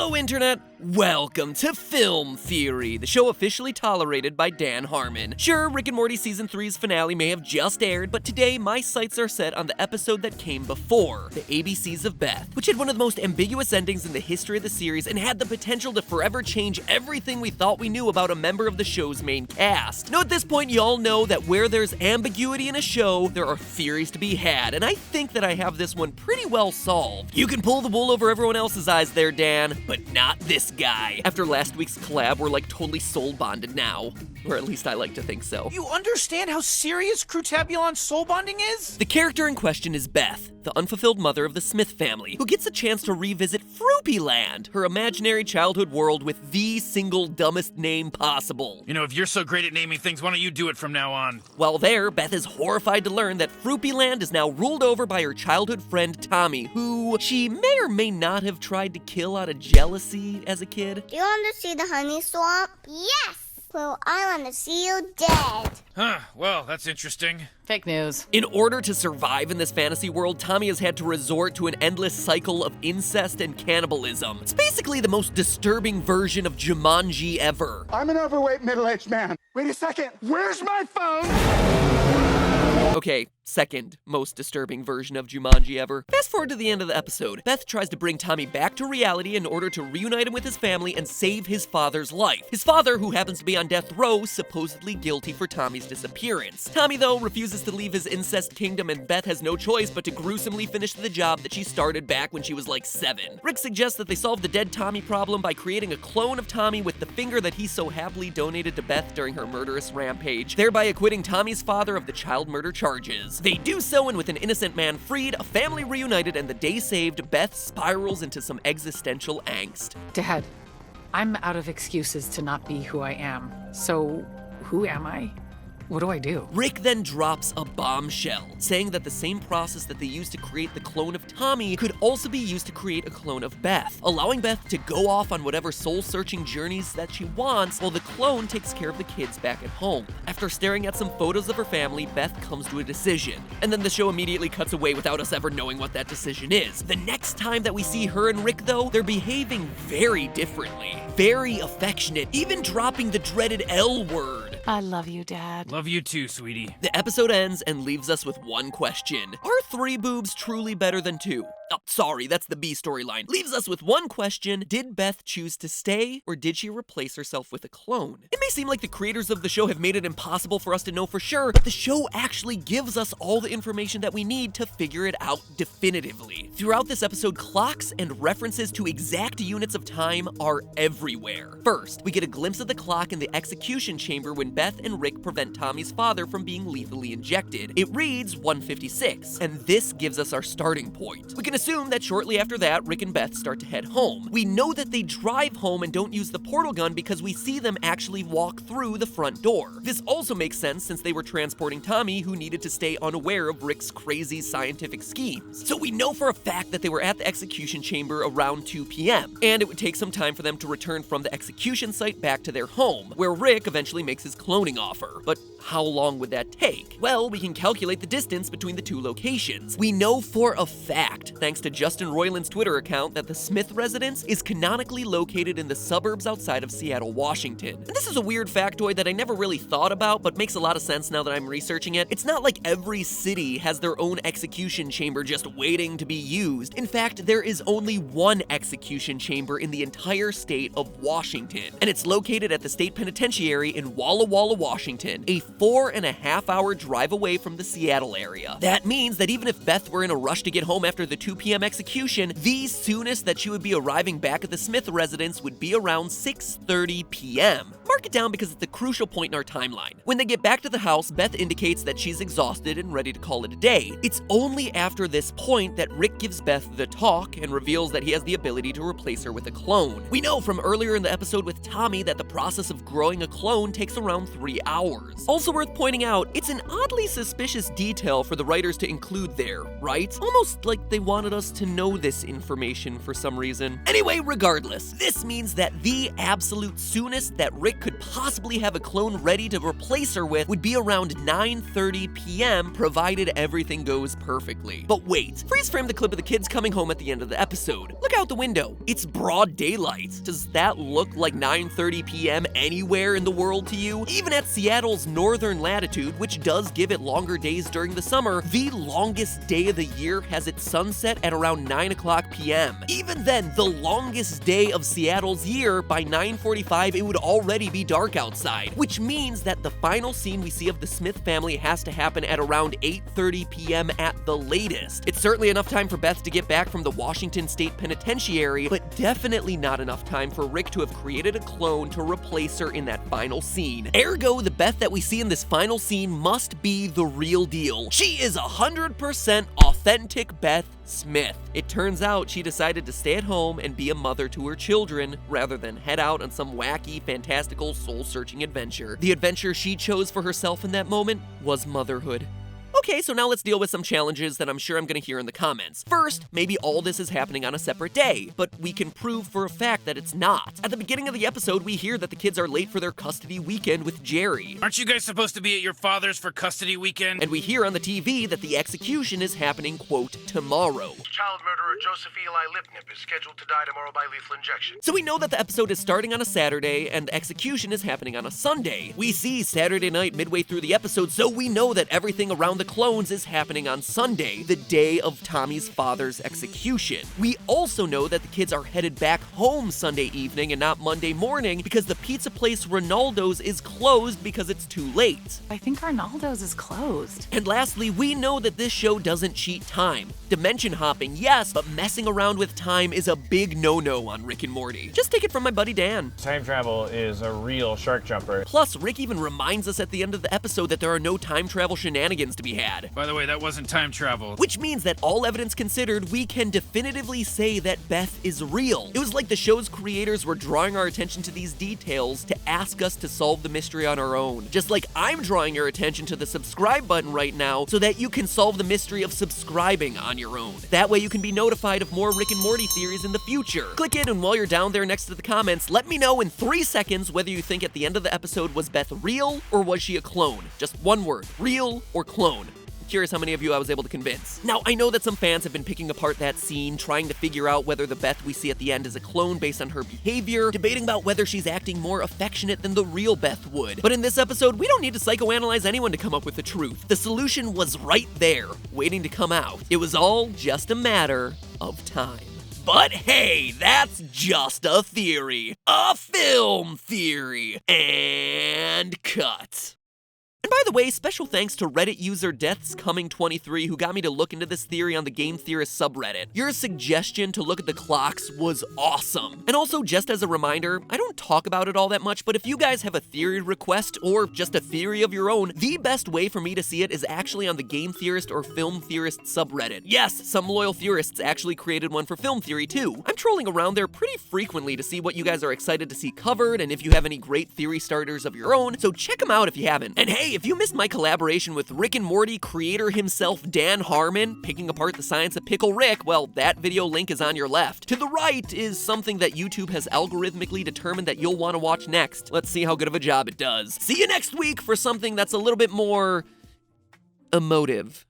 Hello, Internet! Welcome to Film Theory, the show officially tolerated by Dan Harmon. Sure, Rick and Morty Season 3's finale may have just aired, but today my sights are set on the episode that came before, The ABCs of Beth, which had one of the most ambiguous endings in the history of the series and had the potential to forever change everything we thought we knew about a member of the show's main cast. Now, at this point, y'all know that where there's ambiguity in a show, there are theories to be had, and I think that I have this one pretty well solved. You can pull the wool over everyone else's eyes there, Dan, but not this guy. After last week's collab, we're like totally soul bonded now. Or at least I like to think so. You understand how serious Crutabulon soul bonding is? The character in question is Beth, the unfulfilled mother of the Smith family, who gets a chance to revisit Froopyland, her imaginary childhood world with the single dumbest name possible. You know, if you're so great at naming things, why don't you do it from now on? While there, Beth is horrified to learn that Froopyland is now ruled over by her childhood friend Tommy, who she may or may not have tried to kill out of jealousy as a kid. Do you want to see the honey swamp? Yes! Well, I want to see you dead. Huh, well, that's interesting. Fake news. In order to survive in this fantasy world, Tommy has had to resort to an endless cycle of incest and cannibalism. It's basically the most disturbing version of Jumanji ever. I'm an overweight middle-aged man. Wait a second, where's my phone? Okay, second most disturbing version of Jumanji ever. Fast forward to the end of the episode. Beth tries to bring Tommy back to reality in order to reunite him with his family and save his father's life. His father, who happens to be on death row, supposedly guilty for Tommy's disappearance. Tommy, though, refuses to leave his incest kingdom, and Beth has no choice but to gruesomely finish the job that she started back when she was like 7. Rick suggests that they solve the dead Tommy problem by creating a clone of Tommy with the finger that he so happily donated to Beth during her murderous rampage, thereby acquitting Tommy's father of the child murder charges. They do so, and with an innocent man freed, a family reunited, and the day saved, Beth spirals into some existential angst. Dad, I'm out of excuses to not be who I am. So, who am I? What do I do? Rick then drops a bombshell, saying that the same process that they used to create the clone of Tommy could also be used to create a clone of Beth, allowing Beth to go off on whatever soul-searching journeys that she wants, while the clone takes care of the kids back at home. After staring at some photos of her family, Beth comes to a decision, and then the show immediately cuts away without us ever knowing what that decision is. The next time that we see her and Rick, though, they're behaving very differently, very affectionate, even dropping the dreaded L word. I love you, Dad. Love you too, sweetie. The episode ends and leaves us with one question. Are 3 boobs truly better than 2? Oh, sorry, that's the B storyline. Leaves us with one question. Did Beth choose to stay, or did she replace herself with a clone? It may seem like the creators of the show have made it impossible for us to know for sure, but the show actually gives us all the information that we need to figure it out definitively. Throughout this episode, clocks and references to exact units of time are everywhere. First, we get a glimpse of the clock in the execution chamber when Beth and Rick prevent Tommy's father from being lethally injected. It reads 1:56, and this gives us our starting point. We can assume that shortly after that, Rick and Beth start to head home. We know that they drive home and don't use the portal gun because we see them actually walk through the front door. This also makes sense since they were transporting Tommy, who needed to stay unaware of Rick's crazy scientific schemes. So we know for a fact that they were at the execution chamber around 2 p.m., and it would take some time for them to return from the execution site back to their home, where Rick eventually makes his cloning offer. But how long would that take? Well, we can calculate the distance between the 2 locations. We know for a fact, thanks to Justin Roiland's Twitter account, that the Smith residence is canonically located in the suburbs outside of Seattle, Washington. And this is a weird factoid that I never really thought about, but makes a lot of sense now that I'm researching it. It's not like every city has their own execution chamber just waiting to be used. In fact, there is only one execution chamber in the entire state of Washington, and it's located at the state penitentiary in Walla Walla, Washington, a 4.5-hour drive away from the Seattle area. That means that even if Beth were in a rush to get home after the 2 p.m. execution, the soonest that she would be arriving back at the Smith residence would be around 6:30 p.m. Mark it down because it's a crucial point in our timeline. When they get back to the house, Beth indicates that she's exhausted and ready to call it a day. It's only after this point that Rick gives Beth the talk and reveals that he has the ability to replace her with a clone. We know from earlier in the episode with Tommy that the process of growing a clone takes around 3 hours. Also worth pointing out, it's an oddly suspicious detail for the writers to include there, right? Almost like they want wanted us to know this information for some reason. Anyway, regardless, this means that the absolute soonest that Rick could possibly have a clone ready to replace her with would be around 9:30 p.m. provided everything goes perfectly. But wait, freeze frame the clip of the kids coming home at the end of the episode. Look out the window. It's broad daylight. Does that look like 9:30 p.m. anywhere in the world to you? Even at Seattle's northern latitude, which does give it longer days during the summer, the longest day of the year has its sunset at around 9 o'clock p.m. Even then, the longest day of Seattle's year, by 9:45 it would already be dark outside, which means that the final scene we see of the Smith family has to happen at around 8:30 p.m. at the latest. It's certainly enough time for Beth to get back from the Washington State Penitentiary, but definitely not enough time for Rick to have created a clone to replace her in that final scene. Ergo, the Beth that we see in this final scene must be the real deal. She is 100% authentic Beth Smith. It turns out she decided to stay at home and be a mother to her children rather than head out on some wacky, fantastical, soul-searching adventure. The adventure she chose for herself in that moment was motherhood. Okay, so now let's deal with some challenges that I'm sure I'm gonna hear in the comments. First, maybe all this is happening on a separate day, but we can prove for a fact that it's not. At the beginning of the episode, we hear that the kids are late for their custody weekend with Jerry. Aren't you guys supposed to be at your father's for custody weekend? And we hear on the TV that the execution is happening, quote, tomorrow. Child murderer Joseph Eli Lipnip is scheduled to die tomorrow by lethal injection. So we know that the episode is starting on a Saturday and the execution is happening on a Sunday. We see Saturday night midway through the episode, so we know that everything around the clones is happening on Sunday, the day of Tommy's father's execution. We also know that the kids are headed back home Sunday evening and not Monday morning because the pizza place Ronaldo's is closed because it's too late. I think Arnaldo's is closed. And lastly, we know that this show doesn't cheat time. Dimension hopping, yes, but messing around with time is a big no-no on Rick and Morty. Just take it from my buddy Dan. Time travel is a real shark jumper. Plus, Rick even reminds us at the end of the episode that there are no time travel shenanigans to be had. By the way, that wasn't time travel. Which means that all evidence considered, we can definitively say that Beth is real. It was like the show's creators were drawing our attention to these details to ask us to solve the mystery on our own. Just like I'm drawing your attention to the subscribe button right now so that you can solve the mystery of subscribing on your own. That way you can be notified of more Rick and Morty theories in the future. Click it, and while you're down there next to the comments, let me know in 3 seconds whether you think at the end of the episode was Beth real or was she a clone? Just one word, real or clone. Curious how many of you I was able to convince. Now, I know that some fans have been picking apart that scene, trying to figure out whether the Beth we see at the end is a clone based on her behavior, debating about whether she's acting more affectionate than the real Beth would. But in this episode, we don't need to psychoanalyze anyone to come up with the truth. The solution was right there, waiting to come out. It was all just a matter of time. But hey, that's just a theory. A film theory. And cut. And by the way, special thanks to Reddit user DeathsComing23 who got me to look into this theory on the Game Theorist subreddit. Your suggestion to look at the clocks was awesome. And also, just as a reminder, I don't talk about it all that much, but if you guys have a theory request or just a theory of your own, the best way for me to see it is actually on the Game Theorist or Film Theorist subreddit. Yes, some loyal theorists actually created one for film theory too. I'm trolling around there pretty frequently to see what you guys are excited to see covered and if you have any great theory starters of your own, so check them out if you haven't. And hey, if you missed my collaboration with Rick and Morty creator himself, Dan Harmon, picking apart the science of Pickle Rick, well, that video link is on your left. To the right is something that YouTube has algorithmically determined that you'll want to watch next. Let's see how good of a job it does. See you next week for something that's a little bit more emotive.